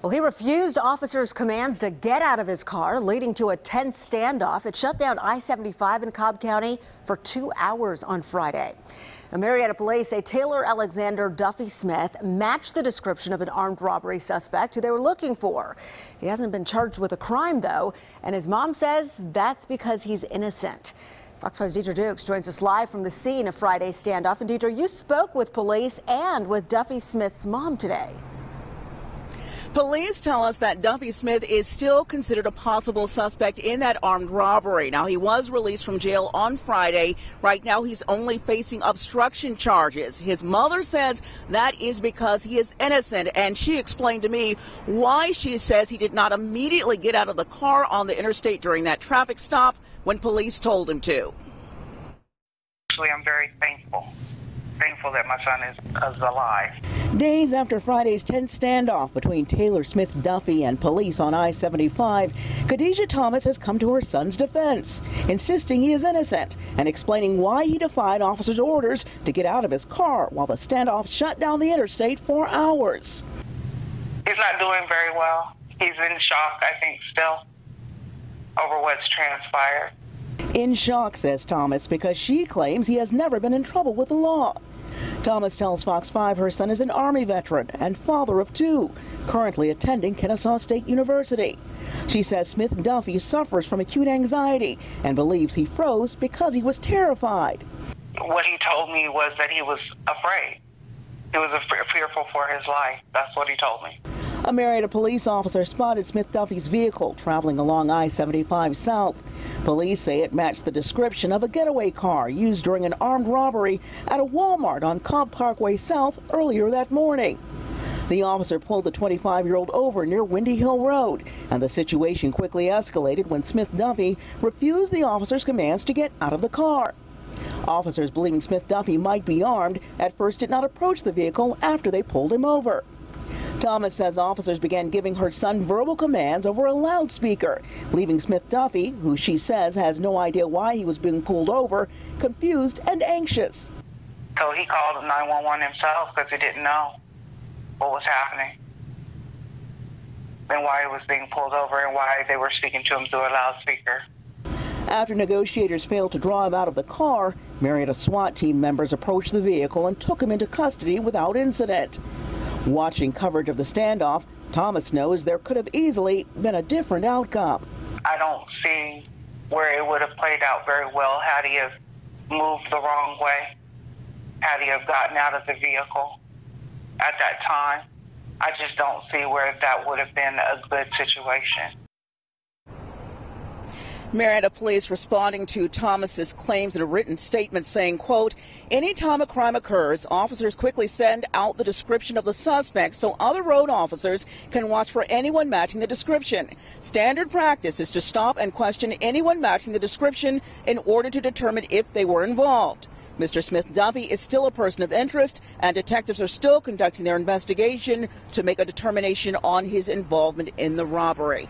Well, he refused officers' commands to get out of his car, leading to a tense standoff. It shut down I-75 in Cobb County for 2 hours on Friday. Now, Marietta police say Taylor Alexander Duffy Smith matched the description of an armed robbery suspect who they were looking for. He hasn't been charged with a crime, though, and his mom says that's because he's innocent. Fox 5's Deidre Dukes joins us live from the scene of Friday's standoff. And Deidre, you spoke with police and with Duffy Smith's mom today. Police tell us that Duffy Smith is still considered a possible suspect in that armed robbery. Now, he was released from jail on Friday. Right now, he's only facing obstruction charges. His mother says that is because he is innocent, and she explained to me why she says he did not immediately get out of the car on the interstate during that traffic stop when police told him to. Actually, I'm very thankful that my son is alive. Days after Friday's tense standoff between Taylor Smith Duffy and police on I-75, Khadijah Thomas has come to her son's defense, insisting he is innocent and explaining why he defied officers' orders to get out of his car while the standoff shut down the interstate for hours. He's not doing very well. He's in shock, I think, still, over what's transpired. In shock, says Thomas, because she claims he has never been in trouble with the law. Thomas tells Fox 5 her son is an Army veteran and father of 2, currently attending Kennesaw State University. She says Smith Duffy suffers from acute anxiety and believes he froze because he was terrified. What he told me was that he was afraid. He was fearful for his life. That's what he told me. A Marietta police officer spotted Smith Duffy's vehicle traveling along I-75 south. Police say it matched the description of a getaway car used during an armed robbery at a Walmart on Cobb Parkway South earlier that morning. The officer pulled the 25-year-old over near Windy Hill Road, and the situation quickly escalated when Smith Duffy refused the officer's commands to get out of the car. Officers believing Smith Duffy might be armed at first did not approach the vehicle after they pulled him over. Thomas says officers began giving her son verbal commands over a loudspeaker, leaving Smith Duffy, who she says has no idea why he was being pulled over, confused and anxious. So he called 911 himself because he didn't know what was happening and why he was being pulled over and why they were speaking to him through a loudspeaker. After negotiators failed to draw him out of the car, Marietta SWAT team members approached the vehicle and took him into custody without incident. Watching coverage of the standoff, Thomas knows there could have easily been a different outcome. I don't see where it would have played out very well had he have moved the wrong way, had he have gotten out of the vehicle at that time. I just don't see where that would have been a good situation. Marietta police responding to Thomas's claims in a written statement saying, quote, anytime a crime occurs, officers quickly send out the description of the suspect so other road officers can watch for anyone matching the description. Standard practice is to stop and question anyone matching the description in order to determine if they were involved. Mr. Smith Duffy is still a person of interest, and detectives are still conducting their investigation to make a determination on his involvement in the robbery.